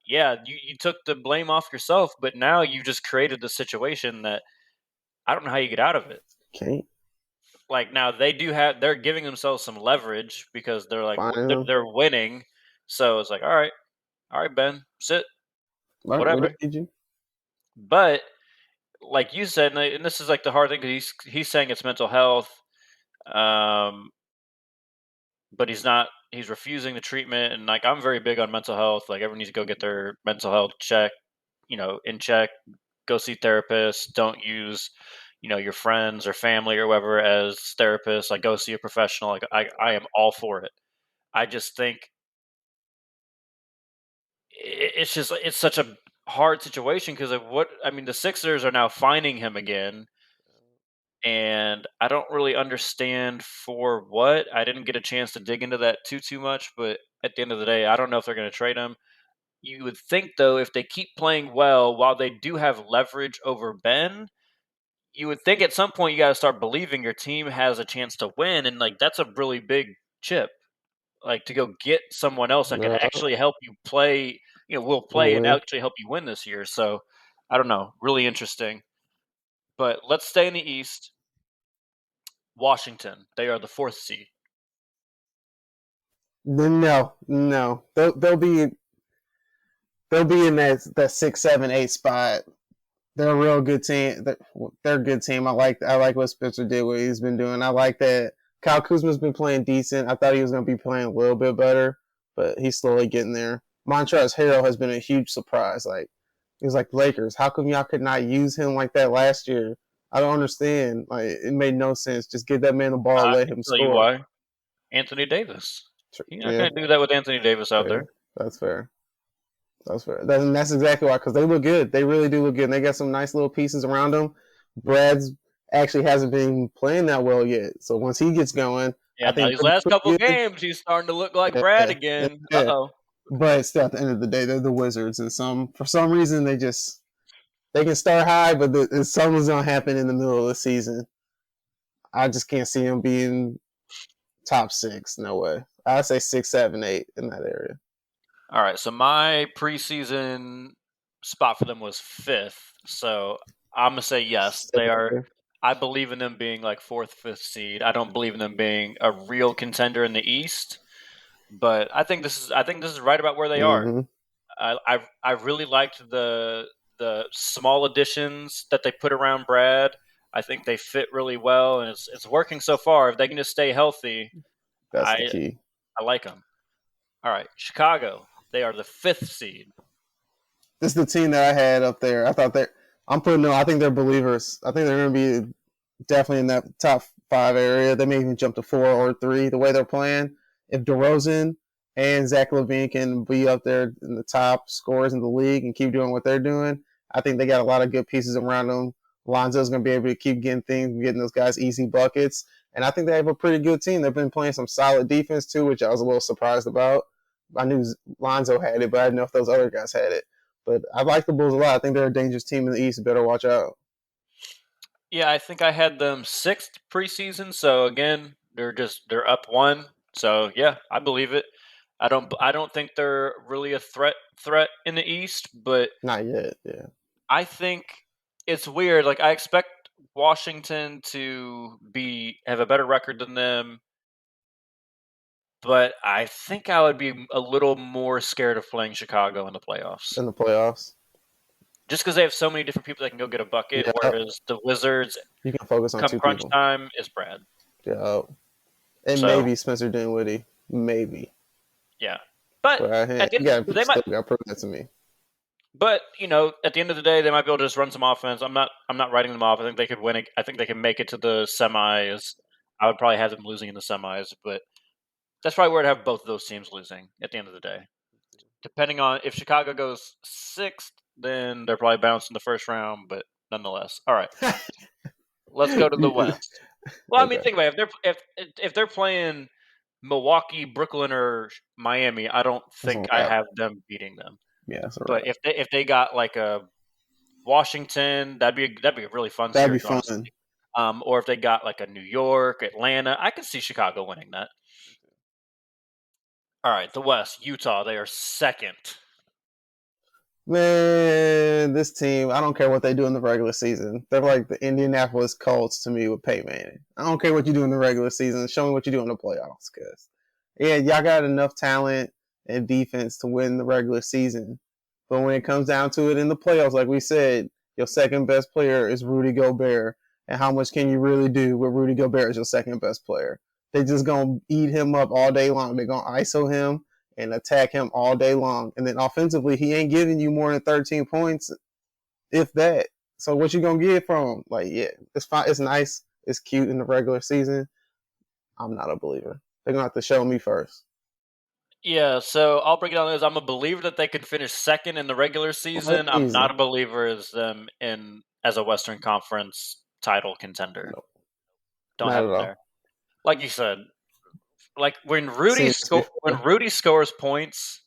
Speaker 1: Yeah, you took the blame off yourself, but now you just created the situation that I don't know how you get out of it.
Speaker 2: Can't
Speaker 1: Like now they're giving themselves some leverage because they're like
Speaker 2: find him.
Speaker 1: they're winning, so it's like all right, Ben, sit,
Speaker 2: Right, we don't
Speaker 1: whatever.
Speaker 2: need you.
Speaker 1: But like you said, and this is like the hard thing because he's saying it's mental health, um, but he's not. He's refusing the treatment, and like I'm very big on mental health. Like everyone needs to go get their mental health check, in check. Go see therapists. Don't use, your friends or family or whoever as therapists. Like go see a professional. Like I am all for it. I just think it's just it's such a hard situation because of what I mean. The Sixers are now finding him again, and I don't really understand for what. I didn't get a chance to dig into that too much, but at the end of the day, I don't know if they're going to trade him. You would think though, if they keep playing well, while they do have leverage over Ben, you would think at some point you got to start believing your team has a chance to win, and like that's a really big chip. Like to go get someone else that can
Speaker 2: No,
Speaker 1: actually help you play. Will
Speaker 2: we'll
Speaker 1: play and
Speaker 2: win.
Speaker 1: actually help you win this year. So I don't know, really interesting. But let's stay in the East. Washington, they are the fourth seed.
Speaker 2: Then no, they'll be in that 6, 7, 8 spot. They're a real good team. They're a good team. I like what Spencer did, what he's been doing. I like that Kyle Kuzma's been playing decent. I thought he was going to be playing a little bit better, but he's slowly getting there. Montrezl Harrell has been a huge surprise. Like he was like Lakers. How come y'all could not use him like that last year? I don't understand. Like it made no sense. Just give that man the ball,
Speaker 1: I
Speaker 2: let
Speaker 1: can
Speaker 2: him
Speaker 1: tell you
Speaker 2: score.
Speaker 1: why. Anthony Davis. You're not
Speaker 2: Yeah,
Speaker 1: going to do that with Anthony Davis out there.
Speaker 2: fair. That's fair. That's fair. That's exactly why, because they look good. They really do look good. And they got some nice little pieces around them. Brad's actually hasn't been playing that well yet. So once he gets going,
Speaker 1: Yeah,
Speaker 2: I
Speaker 1: now
Speaker 2: think
Speaker 1: these
Speaker 2: they'll be
Speaker 1: last couple
Speaker 2: pretty good.
Speaker 1: games, he's starting to look like Brad
Speaker 2: Yeah,
Speaker 1: again.
Speaker 2: yeah.
Speaker 1: Uh-oh.
Speaker 2: But still, at the end of the day, they're the Wizards, and for some reason they can start high, but something's gonna happen in the middle of the season. I just can't see them being top six. No way. I'd say 6, 7, 8 in that area.
Speaker 1: All right, so my preseason spot for them was fifth. So I'm going to say yes.
Speaker 2: Stay
Speaker 1: They
Speaker 2: up
Speaker 1: are.
Speaker 2: there.
Speaker 1: I believe in them being like fourth, fifth seed. I don't believe in them being a real contender in the East, but I think this is right about where they are.
Speaker 2: Mm-hmm.
Speaker 1: I really liked the small additions that they put around Brad. I think they fit really well, and it's working so far. If they can just stay healthy,
Speaker 2: That's the
Speaker 1: I
Speaker 2: key.
Speaker 1: I like them. All right, Chicago. They are the fifth seed.
Speaker 2: This is the team that I had up there. I thought they I'm putting them. I think they're believers. I think they're going to be definitely in that top 5 area. They may even jump to 4 or 3 the way they're playing. If DeRozan and Zach LaVine can be up there in the top scorers in the league and keep doing what they're doing, I think they got a lot of good pieces around them. Lonzo's going to be able to keep getting things, getting those guys easy buckets. And I think they have a pretty good team. They've been playing some solid defense too, which I was a little surprised about. I knew Lonzo had it, but I didn't know if those other guys had it. But I like the Bulls a lot. I think they're a dangerous team in the East. Better watch out.
Speaker 1: Yeah, I think I had them sixth preseason. So again, they're up one. So yeah, I believe it. I don't think they're really a threat in the East, but
Speaker 2: Not yet. Yeah.
Speaker 1: I think it's weird. Like I expect Washington to be have a better record than them, but I think I would be a little more scared of playing Chicago in the playoffs.
Speaker 2: In the playoffs.
Speaker 1: Just because they have so many different people that can go get a bucket,
Speaker 2: Yeah.
Speaker 1: whereas the Wizards,
Speaker 2: You can focus on
Speaker 1: come
Speaker 2: two
Speaker 1: crunch
Speaker 2: people.
Speaker 1: time, is Brad.
Speaker 2: Yeah. And
Speaker 1: So
Speaker 2: maybe Spencer Dinwiddie. Maybe.
Speaker 1: yeah, but
Speaker 2: But
Speaker 1: at the
Speaker 2: you
Speaker 1: end,
Speaker 2: got
Speaker 1: they might.
Speaker 2: still got to prove that to me.
Speaker 1: But at the end of the day, they might be able to just run some offense. I'm not writing them off. I think they could win it. I think they can make it to the semis. I would probably have them losing in the semis, but that's probably where I'd have both of those teams losing at the end of the day. Depending on if Chicago goes sixth, then they're probably bouncing the first round. But nonetheless, all right, let's go to the West. Well, I mean,
Speaker 2: Okay.
Speaker 1: think about it. If they're playing Milwaukee, Brooklyn, or Miami, I don't
Speaker 2: That's a
Speaker 1: think I
Speaker 2: wrap.
Speaker 1: have them beating them.
Speaker 2: Yeah, that's all
Speaker 1: But
Speaker 2: right.
Speaker 1: if they got like a Washington, that'd be a really fun
Speaker 2: That'd be
Speaker 1: series, honestly.
Speaker 2: fun.
Speaker 1: Or if they got like a New York, Atlanta, I could see Chicago winning that. All right, the West, Utah, they are second.
Speaker 2: Man, this team, I don't care what they do in the regular season. They're like the Indianapolis Colts to me with Peyton Manning. I don't care what you do in the regular season. Show me what you do in the playoffs. Because, yeah, y'all got enough talent and defense to win the regular season. But when it comes down to it in the playoffs, like we said, your second best player is Rudy Gobert. And how much can you really do with Rudy Gobert as your second best player? They just going to eat him up all day long. They're going to ISO him and attack him all day long. And then offensively, he ain't giving you more than 13 points, if that. So what you gonna get from him? Like, yeah, it's fine. It's nice. It's cute in the regular season. I'm not a believer. They're gonna have to show me first.
Speaker 1: Yeah, so I'll break it down as I'm a believer that they can finish second in the regular
Speaker 2: Oh,
Speaker 1: season. I'm not
Speaker 2: easy.
Speaker 1: a believer as them in as a Western Conference title contender.
Speaker 2: No,
Speaker 1: Don't
Speaker 2: not
Speaker 1: have
Speaker 2: at
Speaker 1: them
Speaker 2: all.
Speaker 1: there. Like you said, like when Rudy
Speaker 2: Seen this
Speaker 1: when
Speaker 2: before.
Speaker 1: Rudy scores points,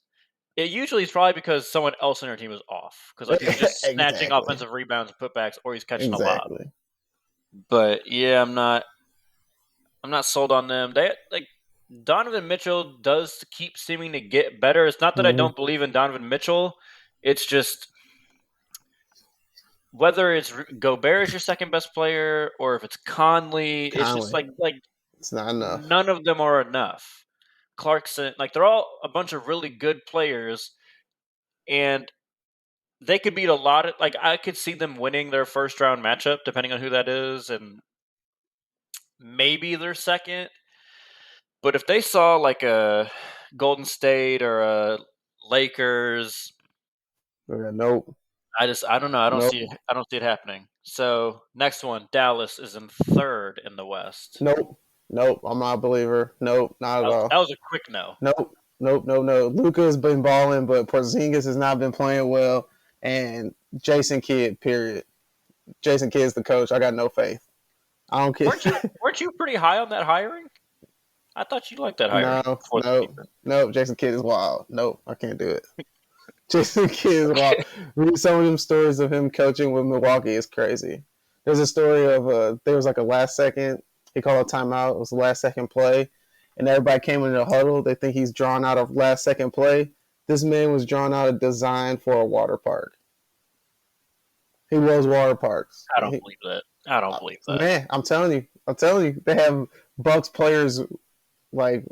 Speaker 1: it usually is probably because someone else on their team is off. Because like he's just snatching
Speaker 2: Exactly.
Speaker 1: offensive rebounds and putbacks, or he's catching a lob.
Speaker 2: Exactly.
Speaker 1: But yeah, I'm not sold on them. They like Donovan Mitchell does keep seeming to get better. It's not that I
Speaker 2: Mm-hmm.
Speaker 1: don't believe in Donovan Mitchell. It's just whether it's Gobert is your second best player or if it's Conley, it's just
Speaker 2: Conley.
Speaker 1: like
Speaker 2: It's not enough.
Speaker 1: none of them are enough. Clarkson, like they're all a bunch of really good players, and they could beat a lot of like I could see them winning their first round matchup depending on who that is, and maybe their second. But if they saw like a Golden State or a Lakers,
Speaker 2: Nope.
Speaker 1: I don't know.
Speaker 2: Nope.
Speaker 1: I don't see it happening. So next one, Dallas is in third in the West.
Speaker 2: Nope. Nope. I'm not a believer. Nope. Not at
Speaker 1: That
Speaker 2: all.
Speaker 1: was a quick no.
Speaker 2: Nope. Nope. No. No. Luka's been balling, but Porzingis has not been playing well. And Jason Kidd. Period. Jason Kidd's the coach. I got no faith. I don't care.
Speaker 1: Weren't you pretty high on that hiring? I thought you liked that hiring
Speaker 2: No.
Speaker 1: for the
Speaker 2: No.
Speaker 1: defense.
Speaker 2: No. Jason Kidd is wild. Nope. I can't do it. Jason Kidd is wild. Read some of them stories of him coaching with Milwaukee is crazy. There's a story of there was like a last second. He called a timeout. It was the last second play, and everybody came in the huddle. They think he's drawn out a last second play. This man was drawn out a design for a water park. He loves water parks.
Speaker 1: I don't believe that. I don't believe that.
Speaker 2: Man, I'm telling you, they have Bucks players like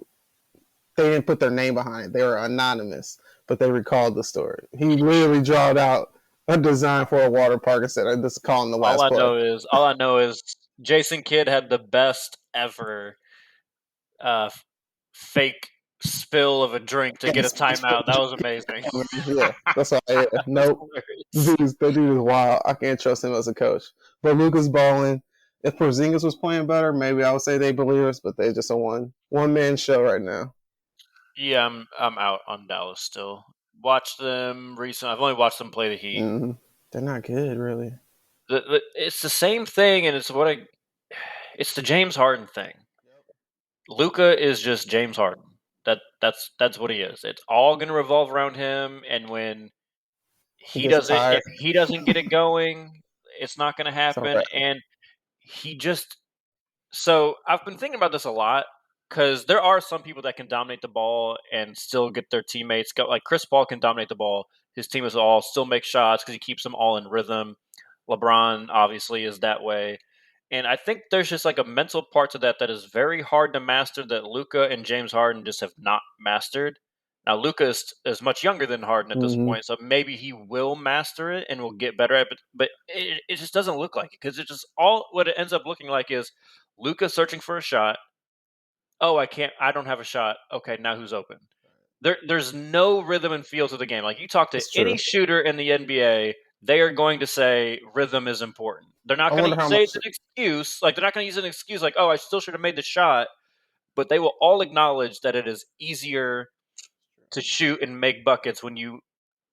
Speaker 2: they didn't put their name behind it. They were anonymous, but they recalled the story. He literally drawed out a design for a water park instead of just calling the last play.
Speaker 1: All I know is Jason Kidd had the best ever uh, fake spill of a drink to get a timeout. That was amazing.
Speaker 2: Yeah, that's all. Yeah,
Speaker 1: That was
Speaker 2: nope.
Speaker 1: hilarious.
Speaker 2: That dude is wild. I can't trust him as a coach. But Luka's balling. If Porzingis was playing better, maybe I would say they believers, but they're just a one man show right now.
Speaker 1: Yeah, I'm out on Dallas still. Watched them recently. I've only watched them play the Heat.
Speaker 2: Mm-hmm. They're not good, really.
Speaker 1: It's the same thing, and it's the James Harden thing. Luca is just James Harden. That's what he is. It's all going to revolve around him, and when
Speaker 2: He gets tired.
Speaker 1: if he doesn't get it going, it's not going to
Speaker 2: It's all
Speaker 1: happen.
Speaker 2: right.
Speaker 1: And he just so I've been thinking about this a lot because there are some people that can dominate the ball and still get their teammates go. Like Chris Paul can dominate the ball. His team is all still make shots because he keeps them all in rhythm. LeBron obviously is that way. And I think there's just like a mental part to that is very hard to master that Luca and James Harden just have not mastered. Now Luca is much younger than Harden at this
Speaker 2: Mm-hmm.
Speaker 1: point, so maybe he will master it and will get better at it. But it just doesn't look like it because it just all what it ends up looking like is Luca searching for a shot. Oh, I can't. I don't have a shot. Okay, now who's open? There's no rhythm and feel to the game. Like you talk to
Speaker 2: It's
Speaker 1: any
Speaker 2: true.
Speaker 1: shooter in the NBA, they are going to say rhythm is important. They're not
Speaker 2: I
Speaker 1: going
Speaker 2: wonder
Speaker 1: to
Speaker 2: how
Speaker 1: say
Speaker 2: much.
Speaker 1: it's an excuse. Like they're not going to use an excuse like, "Oh, I still should have made the shot," but they will all acknowledge that it is easier to shoot and make buckets when you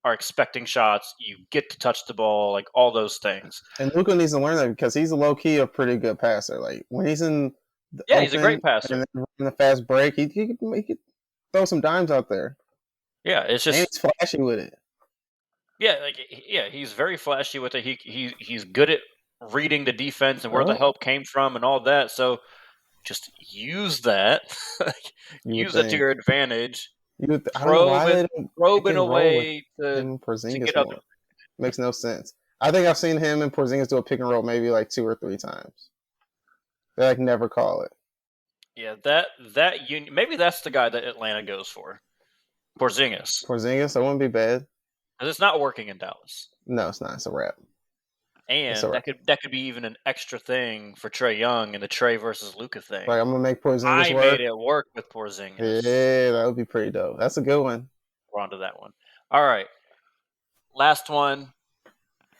Speaker 1: are expecting shots. You get to touch the ball, like all those things.
Speaker 2: And Luca needs to learn that because he's a low key a pretty good passer. Like when he's in the
Speaker 1: Yeah, he's a great
Speaker 2: open and
Speaker 1: passer.
Speaker 2: then in the fast break, he could throw some dimes out there,
Speaker 1: Yeah, it's
Speaker 2: and
Speaker 1: just
Speaker 2: he's flashy with it.
Speaker 1: Yeah, yeah, he's very flashy with it. He's good at reading the defense and where the
Speaker 2: Oh,
Speaker 1: help came from and all that. So just use that,
Speaker 2: you would
Speaker 1: use it to
Speaker 2: think.
Speaker 1: your advantage.
Speaker 2: I don't know why they don't
Speaker 1: Probe
Speaker 2: pick
Speaker 1: in
Speaker 2: and
Speaker 1: a
Speaker 2: roll with
Speaker 1: way
Speaker 2: him and
Speaker 1: to
Speaker 2: Porzingis
Speaker 1: get other.
Speaker 2: more. Makes no sense. I think I've seen him and Porzingis do a pick and roll maybe like 2 or 3 times. They like never call it.
Speaker 1: Yeah, that union. Maybe that's the guy that Atlanta goes for, Porzingis,
Speaker 2: Porzingis, that wouldn't be bad.
Speaker 1: because it's not working in Dallas.
Speaker 2: No, it's not. It's a wrap. It's a
Speaker 1: And
Speaker 2: wrap.
Speaker 1: that could be even an extra thing for Trey Young and the Trey versus Luca
Speaker 2: Like
Speaker 1: thing.
Speaker 2: I'm gonna make Porzingis
Speaker 1: I made
Speaker 2: work.
Speaker 1: it work with Porzingis.
Speaker 2: Yeah, that would be pretty dope. That's a good one.
Speaker 1: We're on to that one. All right, last one.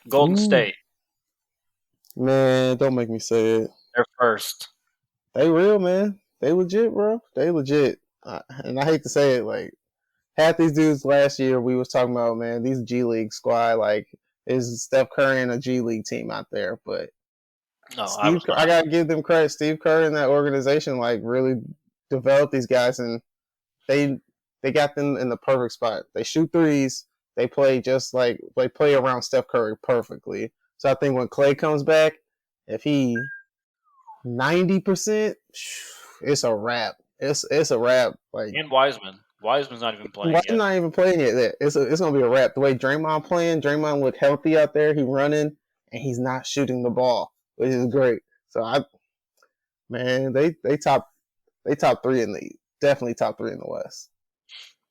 Speaker 1: Golden
Speaker 2: Ooh,
Speaker 1: State.
Speaker 2: man, don't make me say it.
Speaker 1: They're first.
Speaker 2: They real, man. They legit, bro. They legit. And I hate to say it, like half these dudes last year we was talking about, man, these G League squad, like is Steph Curry and a G League team out there, but
Speaker 1: No, I was
Speaker 2: I
Speaker 1: not.
Speaker 2: gotta give them credit. Steve Kerr and that organization like really developed these guys, and they they got them in the perfect spot. They shoot threes. They play just like they play around Steph Curry perfectly. So I think when Clay comes back, if he 90%, it's a wrap. It's a wrap. Like
Speaker 1: And Wiseman. Wiseman's not even playing
Speaker 2: why
Speaker 1: yet.
Speaker 2: not even playing it? It's gonna be a wrap. The way Draymond playing, Draymond look healthy out there. He running and he's not shooting the ball, which is great. So I man, they top three in the definitely top three in the West.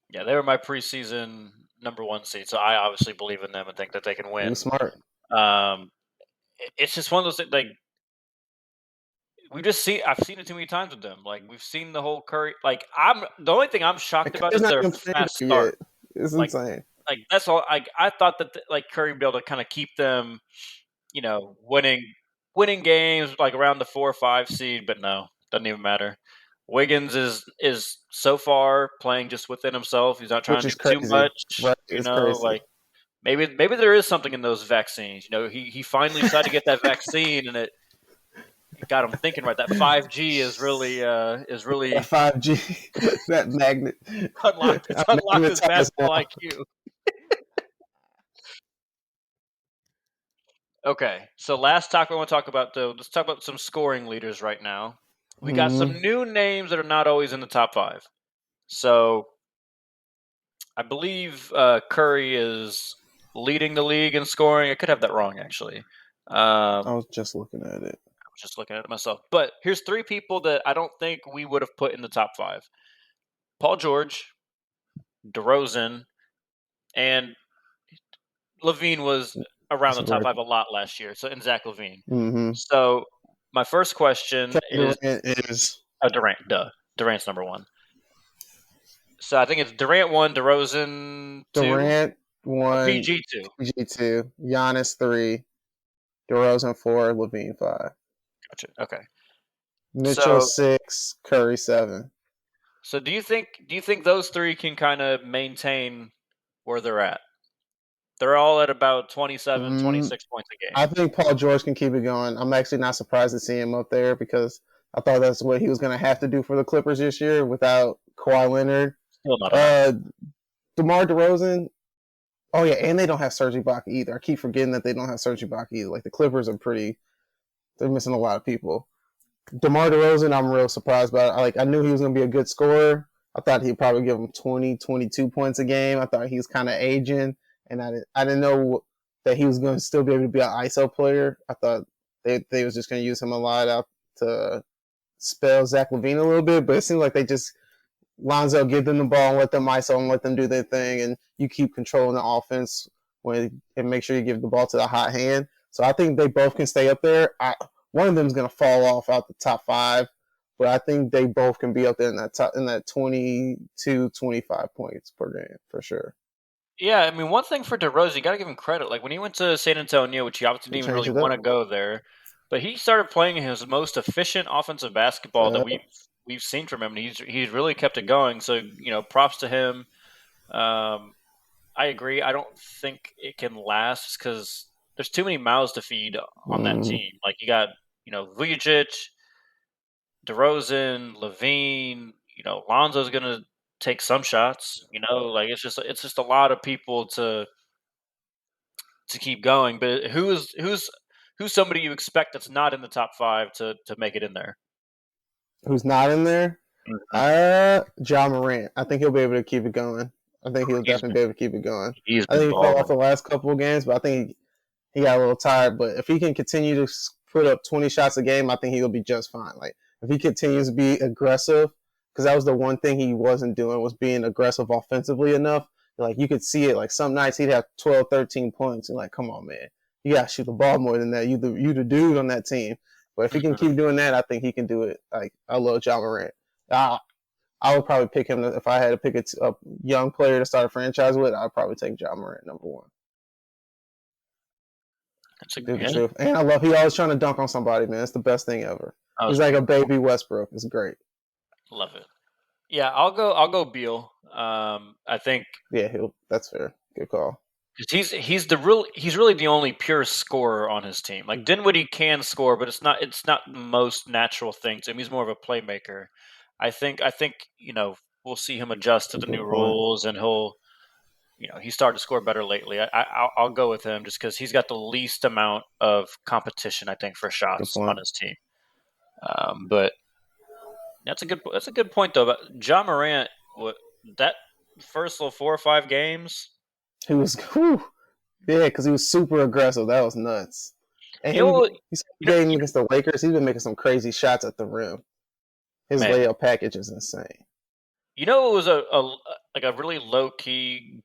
Speaker 1: Yeah, they were my preseason number one seed, so I obviously believe in them and think that they can
Speaker 2: You
Speaker 1: win.
Speaker 2: smart.
Speaker 1: Um, it's just one of those things. Like I've seen it too many times with them. Like we've seen the whole Curry. Like I'm the only thing I'm shocked about
Speaker 2: Curry's
Speaker 1: is
Speaker 2: not
Speaker 1: their
Speaker 2: even playing
Speaker 1: fast
Speaker 2: there
Speaker 1: start.
Speaker 2: yet. It's
Speaker 1: Like
Speaker 2: insane.
Speaker 1: that's all. I thought that like Curry would be able to kind of keep them, winning games like around the 4 or 5 seed, but no, doesn't even matter. Wiggins is so far playing just within himself. He's not
Speaker 2: Which
Speaker 1: trying to
Speaker 2: is
Speaker 1: do too
Speaker 2: crazy.
Speaker 1: much.
Speaker 2: Right? It's crazy.
Speaker 1: Like maybe there is something in those vaccines. He finally decided to get that vaccine, and it got him thinking. Right, that 5G is
Speaker 2: That
Speaker 1: really
Speaker 2: 5G, that magnet,
Speaker 1: unlocked. It's unlocked his
Speaker 2: magnetized
Speaker 1: basketball
Speaker 2: wall.
Speaker 1: IQ. Okay, so last topic I want to talk about though. Let's talk about some scoring leaders right now. We got some
Speaker 2: Mm-hmm.
Speaker 1: new names that are not always in the top five. So I believe Curry is leading the league in scoring. I could have that wrong actually.
Speaker 2: I
Speaker 1: I
Speaker 2: was just looking at it.
Speaker 1: was just looking at it myself. But here's three people that I don't think we would have put in the top five: Paul George, DeRozan, and Levine was around
Speaker 2: That's
Speaker 1: the top
Speaker 2: great.
Speaker 1: five a lot last year. So and Zach Levine.
Speaker 2: Mm-hmm.
Speaker 1: So my first question
Speaker 2: Kevin
Speaker 1: is
Speaker 2: Durant is
Speaker 1: Durant. Duh, Durant's number one. So I think it's Durant one, DeRozan two,
Speaker 2: Durant one,
Speaker 1: PG two.
Speaker 2: PG two, Giannis three, DeRozan four, Levine five,
Speaker 1: Gotcha. Okay.
Speaker 2: Mitchell
Speaker 1: So
Speaker 2: six, Curry seven.
Speaker 1: so do you think those three can kind of maintain where they're at? They're all at about 27,
Speaker 2: Mm,
Speaker 1: 26 points a
Speaker 2: I
Speaker 1: game.
Speaker 2: think Paul George can keep it going. I'm actually not surprised to see him up there because I thought that's what he was going to have to do for the Clippers this year without Kawhi Leonard.
Speaker 1: Still not enough.
Speaker 2: Uh, DeMar DeRozan. Oh yeah, and they don't have Serge Ibaka either. I keep forgetting that they don't have Serge Ibaka either. Like the Clippers are pretty. They're missing a lot of people. DeMar DeRozan, I'm real surprised by. I knew he was going to be a good scorer. I thought he'd probably give him 20, 22 points a game. I thought he was kind of aging, and I didn't know that he was going to still be able to be an ISO player. I thought they was just going to use him a lot out to spell Zach Levine a little bit, but it seems like they just Lonzo give them the ball and let them ISO and let them do their thing, and you keep controlling the offense and make sure you give the ball to the hot hand. So I think they both can stay up there. One of them is going to fall off out the top five, but I think they both can be up there in that 22, 25 points per game for sure.
Speaker 1: Yeah, I mean, one thing for DeRozan, you got to give him credit. Like when he went to San Antonio, which he obviously
Speaker 2: They
Speaker 1: didn't even
Speaker 2: change
Speaker 1: really
Speaker 2: it
Speaker 1: want
Speaker 2: up.
Speaker 1: to go there, but he started playing his most efficient offensive basketball that
Speaker 2: Uh,
Speaker 1: we've seen from him, and he's really kept it going. So props to him. Um, I agree. I don't think it can last because there's too many mouths to feed on that
Speaker 2: mm,
Speaker 1: team. Like you got Vujic, DeRozan, Levine. Lonzo's gonna take some shots. Like it's just a lot of people to to keep going. But who's somebody you expect that's not in the top 5 to make it in there?
Speaker 2: Who's not in there?
Speaker 1: Mhm.
Speaker 2: Ja Morant. I think he'll be able to keep it going. I think he'll
Speaker 1: He's
Speaker 2: definitely be able to keep it going.
Speaker 1: he's
Speaker 2: I
Speaker 1: been
Speaker 2: think he fell off
Speaker 1: balling.
Speaker 2: the last couple of games, but I think he got a little tired. But if he can continue to put up 20 shots a game, I think he'll be just fine. Like if he continues to be aggressive, because that was the one thing he wasn't doing was being aggressive offensively enough. Like you could see it. Like some nights he'd have 12, 13 points, and like, come on, man, you gotta shoot the ball more than that. You the dude on that team. But if he can
Speaker 1: Mhm.
Speaker 2: keep doing that, I think he can do it. Like I love Ja Morant. I, I would probably pick him if I had to pick a young player to start a franchise with. I'd probably take Ja Morant number one.
Speaker 1: That's a
Speaker 2: Do the
Speaker 1: yeah,
Speaker 2: truth. And I love he always trying to dunk on somebody, man. It's the best thing ever.
Speaker 1: I
Speaker 2: He's
Speaker 1: was
Speaker 2: like a baby Westbrook. It's great.
Speaker 1: love it. Yeah, I'll go Beal. I think
Speaker 2: Yeah, that's fair. Good call.
Speaker 1: 'cause he's really the only pure scorer on his team. Like Dinwiddie can score, but it's not the most natural thing to him. He's more of a playmaker. I think we'll see him adjust to
Speaker 2: That's
Speaker 1: the
Speaker 2: a
Speaker 1: new
Speaker 2: good point.
Speaker 1: rules, and he's started to score better lately. I'll go with him just because he's got the least amount of competition, I think, for
Speaker 2: Good
Speaker 1: shots on
Speaker 2: point.
Speaker 1: his team. But that's a good point though. But John Morant, what that first little 4 or 5 games,
Speaker 2: He was whew, yeah, because he was super aggressive. That was nuts. And
Speaker 1: you know,
Speaker 2: he's
Speaker 1: you know,
Speaker 2: game against the Lakers. He's been making some crazy shots at the rim. His
Speaker 1: man,
Speaker 2: layup package is insane.
Speaker 1: it was like a really low key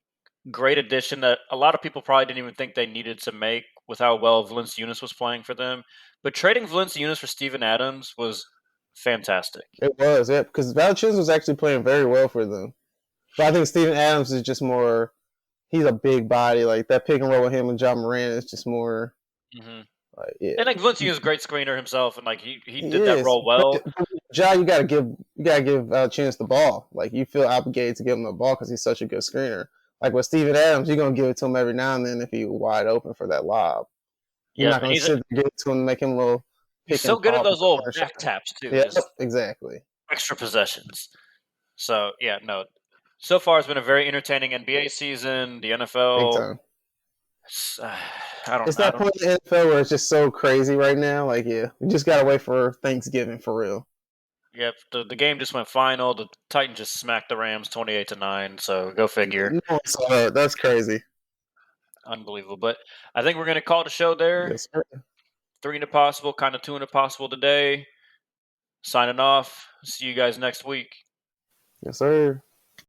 Speaker 1: great addition that a lot of people probably didn't even think they needed to make with how well Valanciunas was playing for them. But trading Valanciunas for Steven Adams was fantastic.
Speaker 2: It was, yeah, because Valanciunas was actually playing very well for them. But I think Steven Adams is just more. He's a big body. Like that pick and roll with him and John Moran is just more.
Speaker 1: Hmm.
Speaker 2: Like, yeah,
Speaker 1: And like Valanciunas is a great screener himself, and like he
Speaker 2: he
Speaker 1: did that
Speaker 2: is.
Speaker 1: role well.
Speaker 2: But Ja, you gotta give Chance the ball. Like you feel obligated to give him the ball because he's such a good screener. Like with Steven Adams, you're gonna give it to him every now and then if he's wide open for that lob. You're
Speaker 1: Yep,
Speaker 2: not
Speaker 1: and
Speaker 2: gonna sit there and give it to him and make him a little
Speaker 1: he's
Speaker 2: pick
Speaker 1: so
Speaker 2: and
Speaker 1: good at
Speaker 2: pop
Speaker 1: those little
Speaker 2: corner
Speaker 1: back
Speaker 2: shot.
Speaker 1: taps too.
Speaker 2: Yep,
Speaker 1: Just
Speaker 2: exactly.
Speaker 1: extra possessions. So yeah, no. So far, it's been a very entertaining NBA season. The
Speaker 2: Big
Speaker 1: NFL,
Speaker 2: time.
Speaker 1: it's, I don't,
Speaker 2: It's
Speaker 1: I
Speaker 2: that
Speaker 1: don't.
Speaker 2: point in the NFL where it's just so crazy right now. Like, yeah, we just gotta wait for Thanksgiving for real.
Speaker 1: Yep, the game just went final. The Titans just smacked the Rams 28-9. So go figure.
Speaker 2: No one saw that. That's crazy.
Speaker 1: Unbelievable. But I think we're gonna call the show there.
Speaker 2: Yes, sir.
Speaker 1: 3 into possible, kind of 2 into possible today. Signing off. See you guys next week.
Speaker 2: Yes, sir.